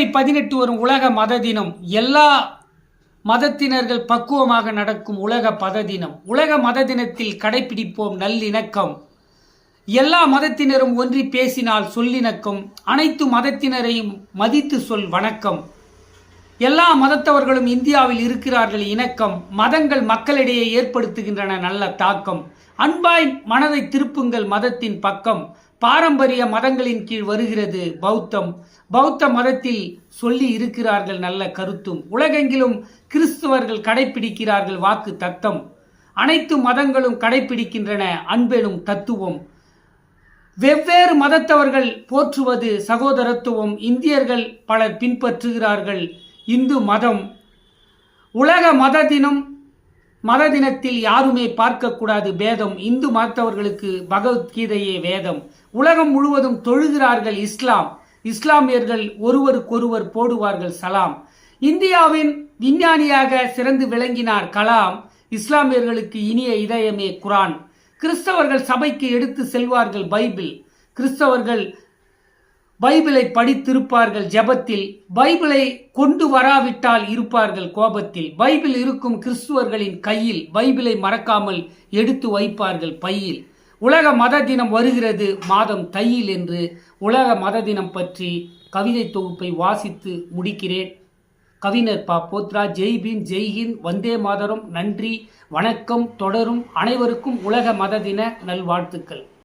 ஜனவரி 18 வரும் உலக மத தினம். எல்லா மதத்தினர்கள் பக்குவமாக நடக்கும் உலக மத தினம். உலக மத தினத்தில் கடைபிடிப்போம் நல்லிணக்கம். எல்லா மதத்தினரும் ஒன்றி பேசினால் சொல்லிணக்கம். அனைத்து மதத்தினரையும் மதித்து சொல் வணக்கம். எல்லா மதத்தவர்களும் இந்தியாவில் இருக்கிறார்கள் இணக்கம். மதங்கள் மக்களிடையே ஏற்படுத்துகின்றன நல்ல தாக்கம். அன்பாய் மனதை திருப்புங்கள் மதத்தின் பக்கம். பாரம்பரிய மதங்களின் கீழ் வருகிறது பௌத்தம். பௌத்த மதத்தில் சொல்லி இருக்கிறார்கள் நல்ல கருத்தும். உலகெங்கிலும் கிறிஸ்தவர்கள் கடைபிடிக்கிறார்கள் வாக்கு தத்தம். அனைத்து மதங்களும் கடைபிடிக்கின்றன அன்பெனும் தத்துவம். வெவ்வேறு மதத்தவர்கள் போற்றுவது சகோதரத்துவம். இந்தியர்கள் பலர் பின்பற்றுகிறார்கள் இந்து மதம். உலக மத தினத்தில் யாருமே பார்க்கக்கூடாது பேதம். இந்து மதத்தவர்களுக்கு பகவத்கீதையே வேதம். உலகம் முழுவதும் தொழுகிறார்கள் இஸ்லாம். இஸ்லாமியர்கள் ஒருவருக்கொருவர் போடுவார்கள் சலாம். இந்தியாவின் விஞ்ஞானியாக சிறந்து விளங்கினார் கலாம். இஸ்லாமியர்களுக்கு இனிய இதயமே குரான். கிறிஸ்தவர்கள் சபைக்கு எடுத்து செல்வார்கள் பைபிள். கிறிஸ்தவர்கள் பைபிளை படித்திருப்பார்கள் ஜெபத்தில். பைபிளை கொண்டு வராவிட்டால் இருப்பார்கள் கோபத்தில். பைபிள் இருக்கும் கிறிஸ்துவர்களின் கையில். பைபிளை மறக்காமல் எடுத்து வைப்பார்கள் பையில். உலக மத தினம் வருகிறது மாதம் தையில் என்று உலக மத தினம் பற்றி கவிதை தொகுப்பை வாசித்து முடிக்கிறேன். கவிஞர் ப. போத்ரா. ஜெய் பீம், ஜெய் ஹிந்த், வந்தே மாதரம். நன்றி, வணக்கம். தொடரும். அனைவருக்கும் உலக மத தின நல்வாழ்த்துக்கள்.